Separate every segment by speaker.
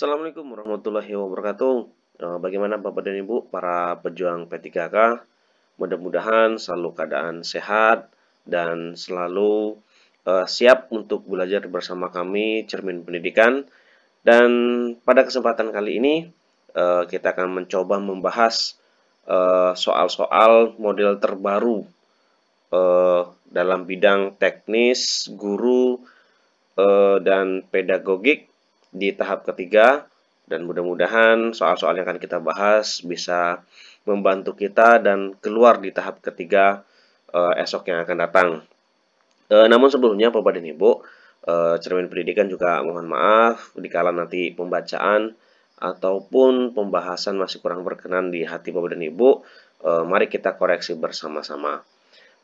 Speaker 1: Assalamualaikum warahmatullahi wabarakatuh. Bagaimana Bapak dan Ibu para pejuang P3K? Mudah-mudahan selalu keadaan sehat dan selalu siap untuk belajar bersama kami Cermin Pendidikan. Dan pada kesempatan kali ini kita akan mencoba membahas soal-soal model terbaru dalam bidang teknis, guru, dan pedagogik di tahap ketiga, dan mudah-mudahan soal-soal yang akan kita bahas bisa membantu kita dan keluar di tahap ketiga esok yang akan datang. Namun sebelumnya Bapak dan Ibu, Cermin Pendidikan juga mohon maaf dikala nanti pembacaan ataupun pembahasan masih kurang berkenan di hati Bapak dan Ibu, mari kita koreksi bersama-sama.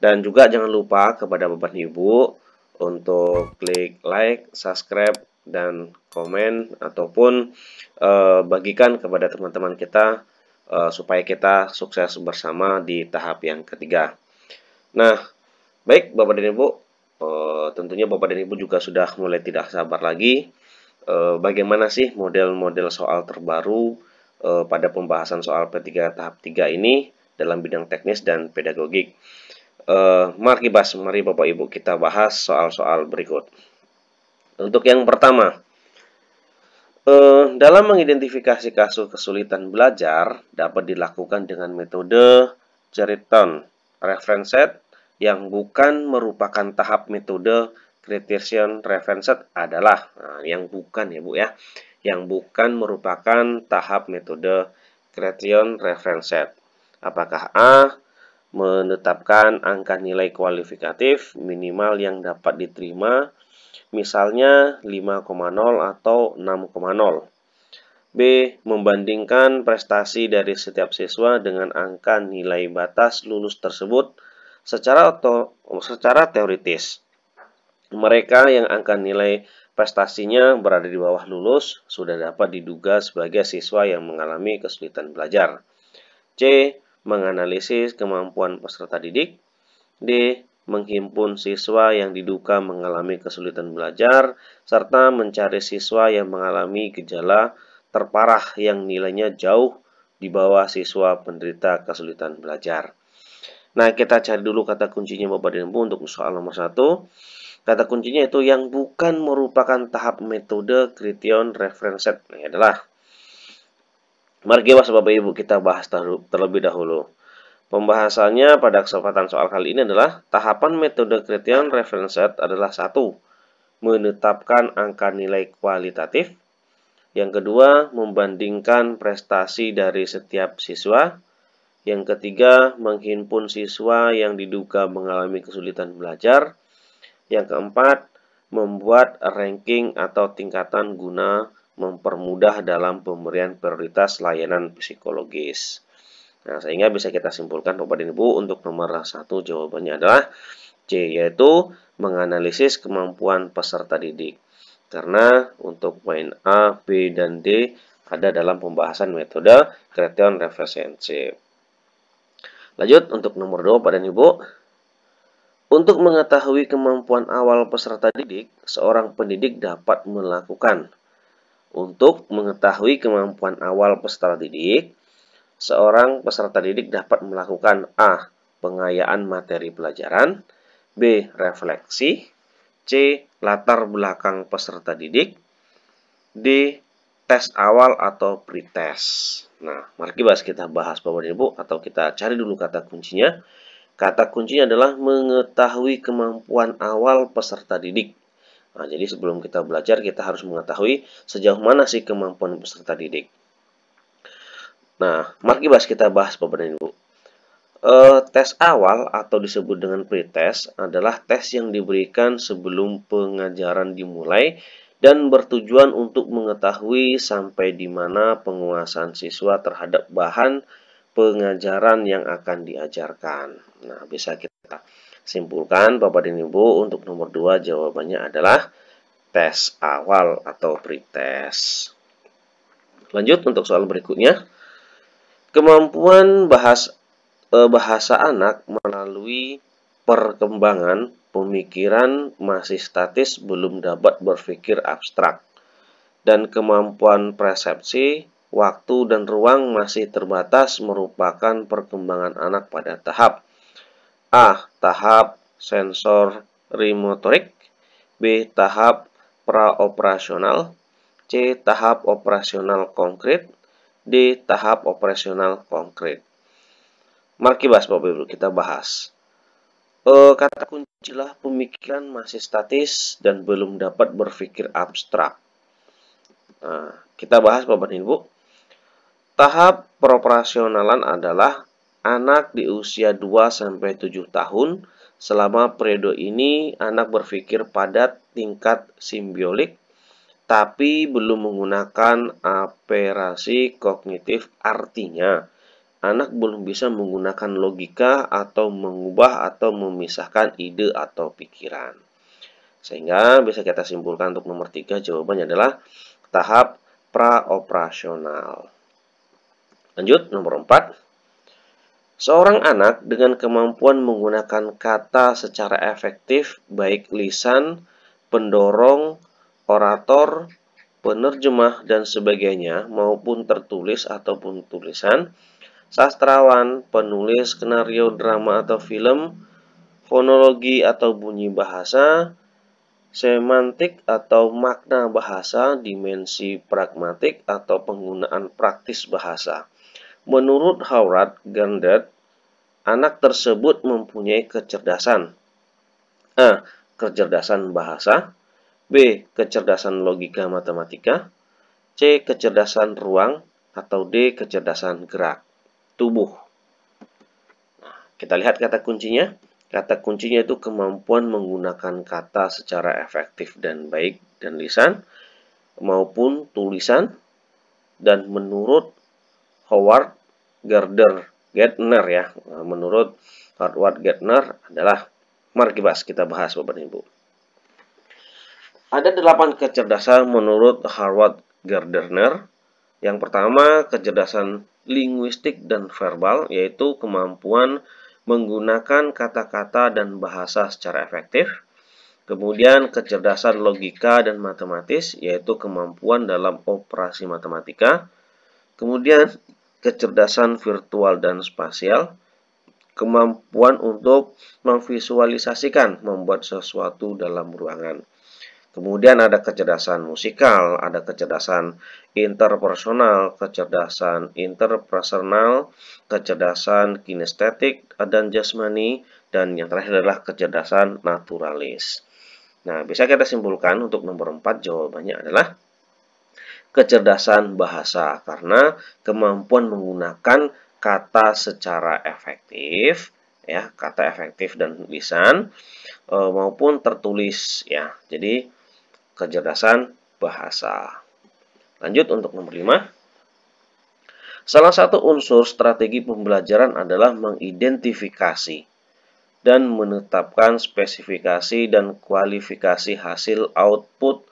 Speaker 1: Dan juga jangan lupa kepada Bapak dan Ibu untuk klik like, subscribe, dan komen ataupun bagikan kepada teman-teman kita supaya kita sukses bersama di tahap yang ketiga. Nah, baik Bapak dan Ibu, tentunya Bapak dan Ibu juga sudah mulai tidak sabar lagi bagaimana sih model-model soal terbaru pada pembahasan soal P3 tahap 3 ini dalam bidang teknis dan pedagogik. Mari Bapak Ibu kita bahas soal-soal berikut. Untuk yang pertama, dalam mengidentifikasi kasus kesulitan belajar dapat dilakukan dengan metode Cheriton Reference Set yang bukan merupakan tahap metode Criterion Reference Set adalah, yang bukan ya Bu ya, yang bukan merupakan tahap metode Criterion Reference Set. Apakah A, menetapkan angka nilai kualifikatif minimal yang dapat diterima, misalnya 5,0 atau 6,0. B. Membandingkan prestasi dari setiap siswa dengan angka nilai batas lulus tersebut secara teoritis. Mereka yang angka nilai prestasinya berada di bawah lulus sudah dapat diduga sebagai siswa yang mengalami kesulitan belajar. C. Menganalisis kemampuan peserta didik. D. Menghimpun siswa yang diduga mengalami kesulitan belajar, serta mencari siswa yang mengalami gejala terparah yang nilainya jauh di bawah siswa penderita kesulitan belajar. Nah, kita cari dulu kata kuncinya Bapak dan Ibu untuk soal nomor 1. Kata kuncinya itu yang bukan merupakan tahap metode Criterion Reference Set. Ini adalah, mari Bapak Ibu kita bahas terlebih dahulu. Pembahasannya pada kesempatan soal kali ini adalah tahapan metode Criterion Reference Set adalah 1. Menetapkan angka nilai kualitatif. Yang kedua, membandingkan prestasi dari setiap siswa. Yang ketiga, menghimpun siswa yang diduga mengalami kesulitan belajar. Yang keempat, membuat ranking atau tingkatan guna mempermudah dalam pemberian prioritas layanan psikologis. Nah, sehingga bisa kita simpulkan Bapak dan Ibu untuk nomor 1 jawabannya adalah C, yaitu menganalisis kemampuan peserta didik. Karena untuk poin A, B, dan D ada dalam pembahasan metode Criterion Reference. Lanjut untuk nomor 2 Bapak dan Ibu. Untuk mengetahui kemampuan awal peserta didik, seorang pendidik dapat melakukan. Untuk mengetahui kemampuan awal peserta didik, seorang peserta didik dapat melakukan A. Pengayaan materi pelajaran, B. Refleksi, C. Latar belakang peserta didik, D. Tes awal atau pretest. Nah, mari kita bahas Bapak dan Ibu, atau kita cari dulu kata kuncinya. Kata kuncinya adalah mengetahui kemampuan awal peserta didik. Nah, jadi sebelum kita belajar, kita harus mengetahui sejauh mana sih kemampuan peserta didik. Nah, mari kita bahas Bapak dan Ibu. Tes awal atau disebut dengan pretest adalah tes yang diberikan sebelum pengajaran dimulai dan bertujuan untuk mengetahui sampai di mana penguasaan siswa terhadap bahan pengajaran yang akan diajarkan. Nah, bisa kita simpulkan Bapak dan Ibu untuk nomor 2 jawabannya adalah tes awal atau pretest. Lanjut untuk soal berikutnya. Kemampuan bahasa anak melalui perkembangan pemikiran masih statis belum dapat berpikir abstrak. dan kemampuan persepsi, waktu dan ruang masih terbatas merupakan perkembangan anak pada tahap A. Tahap sensori motorik, B. Tahap praoperasional, C. Tahap operasional konkret, D. Tahap operasional konkret. Mari Bapak Ibu kita bahas. Kata kuncilah pemikiran masih statis dan belum dapat berpikir abstrak. Nah, kita bahas Bapak Ibu. Tahap peroperasionalan adalah anak di usia 2-7 tahun. Selama periode ini, anak berpikir pada tingkat simbiolik, tapi belum menggunakan operasi kognitif. Artinya, anak belum bisa menggunakan logika atau mengubah atau memisahkan ide atau pikiran. Sehingga bisa kita simpulkan untuk nomor 3 jawabannya adalah tahap praoperasional. Lanjut, nomor 4. Seorang anak dengan kemampuan menggunakan kata secara efektif, baik lisan, pendorong, orator, penerjemah, dan sebagainya, maupun tertulis ataupun tulisan, sastrawan, penulis skenario drama atau film, fonologi atau bunyi bahasa, semantik atau makna bahasa, dimensi pragmatik atau penggunaan praktis bahasa. Menurut Howard Gardner, anak tersebut mempunyai kecerdasan A. Kecerdasan bahasa, B. Kecerdasan logika matematika, C. Kecerdasan ruang, atau D. Kecerdasan gerak tubuh. Nah, kita lihat kata kuncinya. Kata kuncinya itu kemampuan menggunakan kata secara efektif dan baik dan lisan maupun tulisan. Dan menurut Howard Gardner ya, menurut Howard Gardner adalah, mari kita bahas Bapak Ibu. Ada 8 kecerdasan menurut Howard Gardner. Yang pertama, kecerdasan linguistik dan verbal, yaitu kemampuan menggunakan kata-kata dan bahasa secara efektif. Kemudian kecerdasan logika dan matematis, yaitu kemampuan dalam operasi matematika. Kemudian kecerdasan virtual dan spasial, kemampuan untuk memvisualisasikan, membuat sesuatu dalam ruangan. Kemudian ada kecerdasan musikal, ada kecerdasan interpersonal, kecerdasan interpersonal, kecerdasan kinestetik dan jasmani, dan yang terakhir adalah kecerdasan naturalis. Nah, bisa kita simpulkan untuk nomor 4 jawabannya adalah kecerdasan bahasa, karena kemampuan menggunakan kata secara efektif, ya, kata efektif dan lisan maupun tertulis, ya. Jadi kecerdasan bahasa. Lanjut untuk nomor 5. Salah satu unsur strategi pembelajaran adalah mengidentifikasi dan menetapkan spesifikasi dan kualifikasi hasil output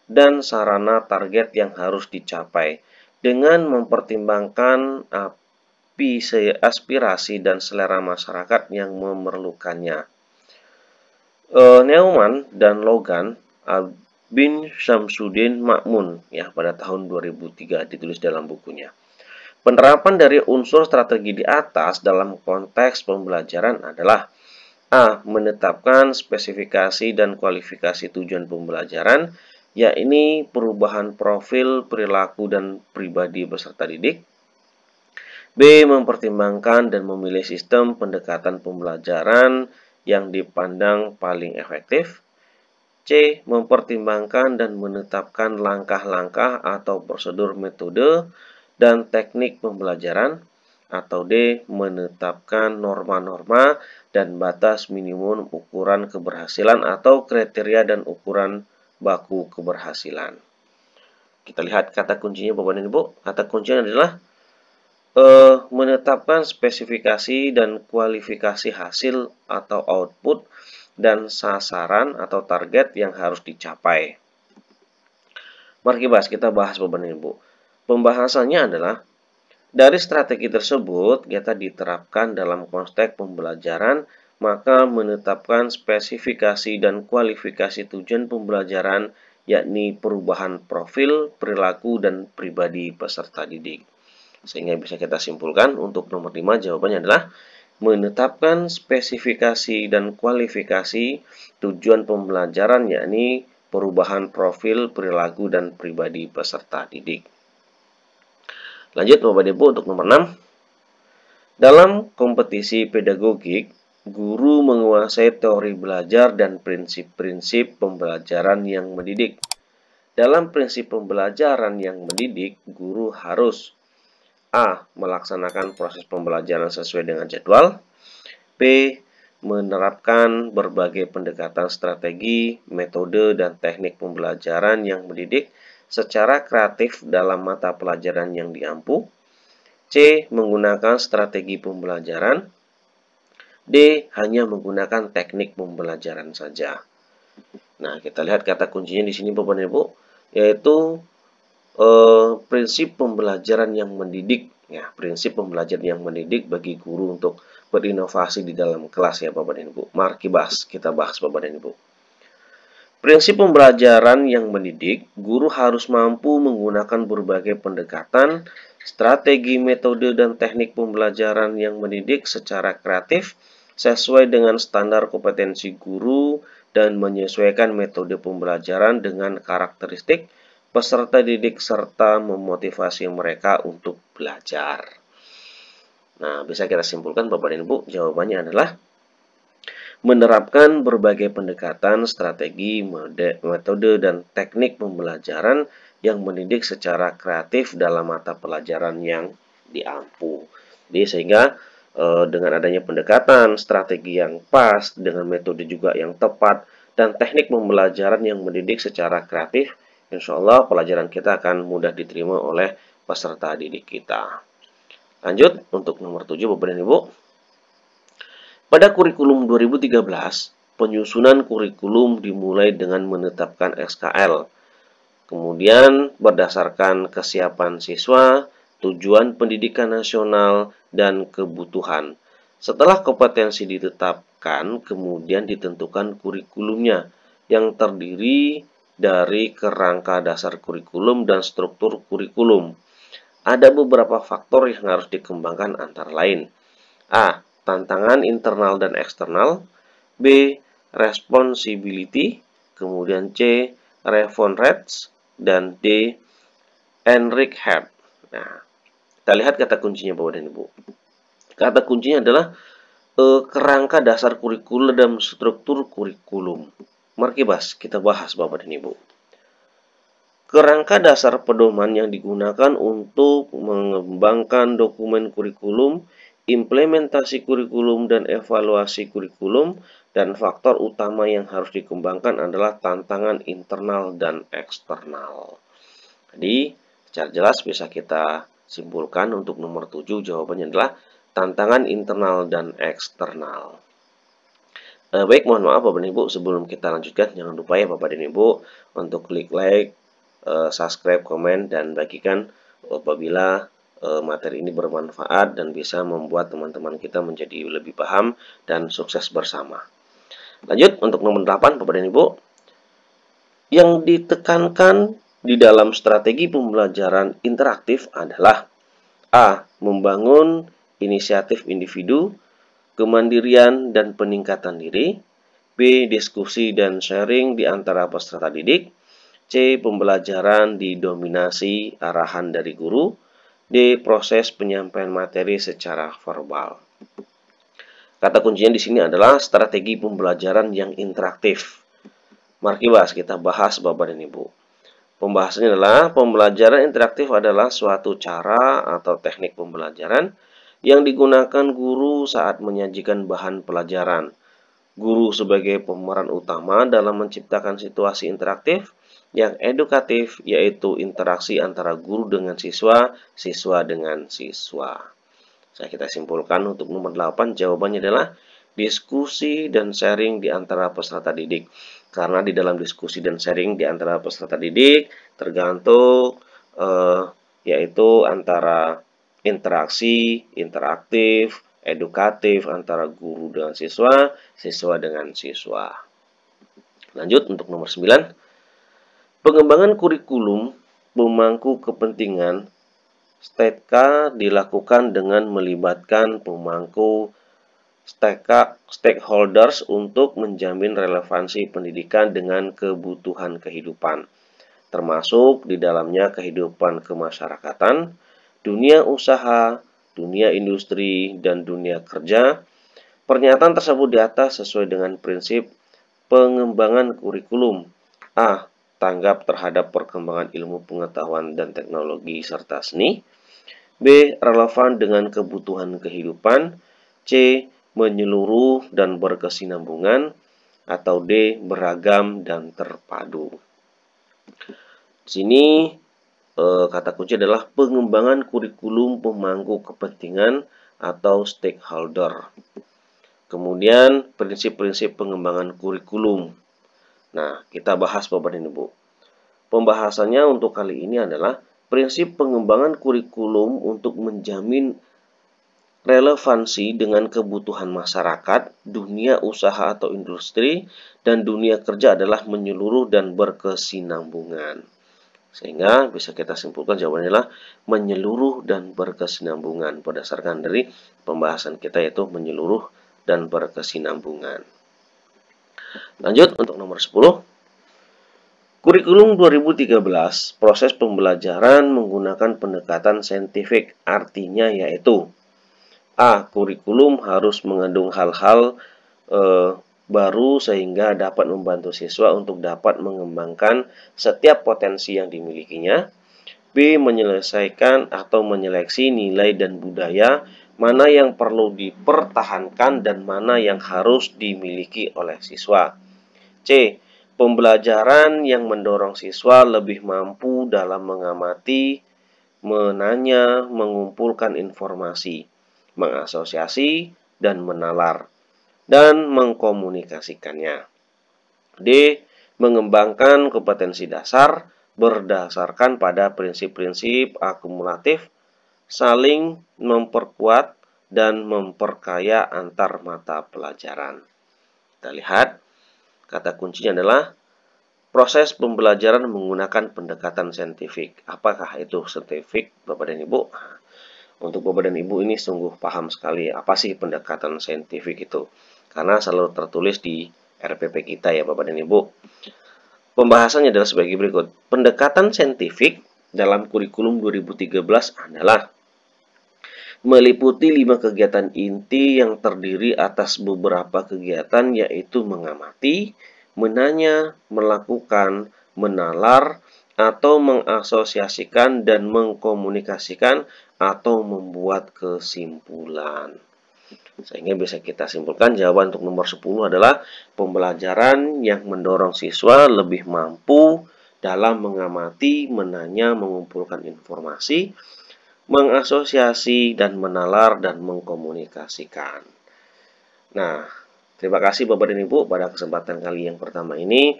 Speaker 1: dan sarana target yang harus dicapai dengan mempertimbangkan aspirasi dan selera masyarakat yang memerlukannya. Neumann dan Logan bin Syamsuddin Ma'mun ya pada tahun 2003 ditulis dalam bukunya. Penerapan dari unsur strategi di atas dalam konteks pembelajaran adalah A. Menetapkan spesifikasi dan kualifikasi tujuan pembelajaran, yakni perubahan profil, perilaku, dan pribadi peserta didik. B. Mempertimbangkan dan memilih sistem pendekatan pembelajaran yang dipandang paling efektif. C. Mempertimbangkan dan menetapkan langkah-langkah atau prosedur metode dan teknik pembelajaran. Atau D. Menetapkan norma-norma dan batas minimum ukuran keberhasilan atau kriteria dan ukuran baku keberhasilan. Kita lihat kata kuncinya Bapak dan Ibu. Kata kuncinya adalah menetapkan spesifikasi dan kualifikasi hasil atau output dan sasaran atau target yang harus dicapai. Mari kita bahas Bapak dan Ibu. Pembahasannya adalah dari strategi tersebut kita diterapkan dalam konteks pembelajaran, maka menetapkan spesifikasi dan kualifikasi tujuan pembelajaran yakni perubahan profil, perilaku, dan pribadi peserta didik. Sehingga bisa kita simpulkan untuk nomor 5 jawabannya adalah menetapkan spesifikasi dan kualifikasi tujuan pembelajaran, yakni perubahan profil, perilaku, dan pribadi peserta didik. Lanjut Bapak Ibu untuk nomor 6. Dalam kompetisi pedagogik, guru menguasai teori belajar dan prinsip-prinsip pembelajaran yang mendidik. Dalam prinsip pembelajaran yang mendidik, guru harus A. Melaksanakan proses pembelajaran sesuai dengan jadwal. B. Menerapkan berbagai pendekatan strategi, metode, dan teknik pembelajaran yang mendidik secara kreatif dalam mata pelajaran yang diampu. C. Menggunakan strategi pembelajaran. D. Hanya menggunakan teknik pembelajaran saja. Nah, kita lihat kata kuncinya di sini Bapak dan Ibu, yaitu prinsip pembelajaran yang mendidik. Ya, prinsip pembelajaran yang mendidik bagi guru untuk berinovasi di dalam kelas ya Bapak dan Ibu. Mari kita bahas Bapak dan Ibu. Prinsip pembelajaran yang mendidik, guru harus mampu menggunakan berbagai pendekatan, strategi, metode, dan teknik pembelajaran yang mendidik secara kreatif sesuai dengan standar kompetensi guru dan menyesuaikan metode pembelajaran dengan karakteristik peserta didik serta memotivasi mereka untuk belajar. Nah, bisa kita simpulkan Bapak dan Ibu, jawabannya adalah menerapkan berbagai pendekatan, strategi, metode, dan teknik pembelajaran yang mendidik secara kreatif dalam mata pelajaran yang diampu. Jadi sehingga dengan adanya pendekatan, strategi yang pas, dengan metode juga yang tepat, dan teknik pembelajaran yang mendidik secara kreatif, insya Allah pelajaran kita akan mudah diterima oleh peserta didik kita. Lanjut untuk nomor 7 Bapak dan Ibu. Pada kurikulum 2013, penyusunan kurikulum dimulai dengan menetapkan SKL. Kemudian berdasarkan kesiapan siswa, tujuan pendidikan nasional, dan kebutuhan. Setelah kompetensi ditetapkan, kemudian ditentukan kurikulumnya yang terdiri dari kerangka dasar kurikulum dan struktur kurikulum. Ada beberapa faktor yang harus dikembangkan antara lain. A. Tantangan internal dan eksternal. B. Responsibility. Kemudian C. Response rates. Dan D. Enrich Head. Nah, kita lihat kata kuncinya Bapak dan Ibu. Kata kuncinya adalah kerangka dasar kurikulum dan struktur kurikulum. Mari kita bahas Bapak dan Ibu. Kerangka dasar pedoman yang digunakan untuk mengembangkan dokumen kurikulum, implementasi kurikulum, dan evaluasi kurikulum, dan faktor utama yang harus dikembangkan adalah tantangan internal dan eksternal. Jadi, secara jelas bisa kita simpulkan untuk nomor 7 jawabannya adalah tantangan internal dan eksternal. Baik, mohon maaf Bapak dan Ibu, sebelum kita lanjutkan, jangan lupa ya Bapak dan Ibu untuk klik like, subscribe, komen, dan bagikan apabila materi ini bermanfaat dan bisa membuat teman-teman kita menjadi lebih paham dan sukses bersama. Lanjut untuk nomor 8 Bapak dan Ibu. Yang ditekankan di dalam strategi pembelajaran interaktif adalah A. Membangun inisiatif individu, kemandirian dan peningkatan diri. B. Diskusi dan sharing di antara peserta didik. C. Pembelajaran didominasi arahan dari guru. D. Proses penyampaian materi secara verbal. Kata kuncinya di sini adalah strategi pembelajaran yang interaktif. Mari kita bahas Bapak dan Ibu. Pembahasannya adalah pembelajaran interaktif adalah suatu cara atau teknik pembelajaran yang digunakan guru saat menyajikan bahan pelajaran. Guru sebagai pemeran utama dalam menciptakan situasi interaktif yang edukatif, yaitu interaksi antara guru dengan siswa, siswa dengan siswa. Kita simpulkan untuk nomor 8, jawabannya adalah diskusi dan sharing di antara peserta didik. Karena di dalam diskusi dan sharing di antara peserta didik tergantung yaitu antara interaksi, interaktif, edukatif antara guru dengan siswa, siswa dengan siswa. Lanjut untuk nomor 9. Pengembangan kurikulum pemangku kepentingan STK dilakukan dengan melibatkan pemangku stakeholders untuk menjamin relevansi pendidikan dengan kebutuhan kehidupan, termasuk di dalamnya kehidupan kemasyarakatan, dunia usaha, dunia industri, dan dunia kerja. Pernyataan tersebut di atas sesuai dengan prinsip pengembangan kurikulum. A. Tanggap terhadap perkembangan ilmu pengetahuan dan teknologi serta seni. B. Relevan dengan kebutuhan kehidupan. C. Menyeluruh dan berkesinambungan. Atau D. Beragam dan terpadu. Di sini kata kunci adalah pengembangan kurikulum pemangku kepentingan atau stakeholder. Kemudian prinsip-prinsip pengembangan kurikulum. Nah, kita bahas Bapak dan Ibu. Pembahasannya untuk kali ini adalah prinsip pengembangan kurikulum untuk menjamin relevansi dengan kebutuhan masyarakat, dunia usaha atau industri, dan dunia kerja adalah menyeluruh dan berkesinambungan. Sehingga bisa kita simpulkan jawabannya adalah menyeluruh dan berkesinambungan berdasarkan dari pembahasan kita yaitu menyeluruh dan berkesinambungan. Lanjut untuk nomor 10. Kurikulum 2013, proses pembelajaran menggunakan pendekatan saintifik, artinya yaitu A. Kurikulum harus mengandung hal-hal baru sehingga dapat membantu siswa untuk dapat mengembangkan setiap potensi yang dimilikinya. B. Menyelesaikan atau menyeleksi nilai dan budaya mana yang perlu dipertahankan dan mana yang harus dimiliki oleh siswa. C. Pembelajaran yang mendorong siswa lebih mampu dalam mengamati, menanya, mengumpulkan informasi, mengasosiasi, dan menalar, dan mengkomunikasikannya. D. Mengembangkan kompetensi dasar berdasarkan pada prinsip-prinsip akumulatif, saling memperkuat, dan memperkaya antar mata pelajaran. Kita lihat, kata kuncinya adalah proses pembelajaran menggunakan pendekatan saintifik. Apakah itu saintifik, Bapak dan Ibu? Untuk Bapak dan Ibu ini sungguh paham sekali apa sih pendekatan saintifik itu. Karena selalu tertulis di RPP kita ya Bapak dan Ibu. Pembahasannya adalah sebagai berikut. Pendekatan saintifik dalam kurikulum 2013 adalah meliputi 5 kegiatan inti yang terdiri atas beberapa kegiatan yaitu mengamati, menanya, melakukan, menalar, atau mengasosiasikan dan mengkomunikasikan atau membuat kesimpulan. Sehingga bisa kita simpulkan jawaban untuk nomor 10 adalah pembelajaran yang mendorong siswa lebih mampu dalam mengamati, menanya, mengumpulkan informasi, mengasosiasi, dan menalar dan mengkomunikasikan. Nah, terima kasih Bapak dan Ibu pada kesempatan kali yang pertama ini.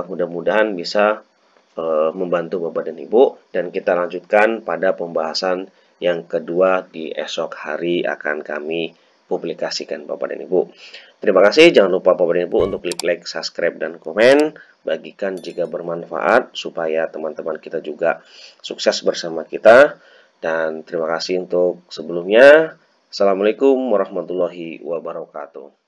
Speaker 1: Mudah-mudahan bisa membantu Bapak dan Ibu, dan kita lanjutkan pada pembahasan yang kedua di esok hari akan kami publikasikan Bapak dan Ibu. Terima kasih, jangan lupa Bapak dan Ibu untuk klik like, subscribe, dan komen. Bagikan jika bermanfaat supaya teman-teman kita juga sukses bersama kita. Dan terima kasih untuk sebelumnya. Assalamualaikum warahmatullahi wabarakatuh.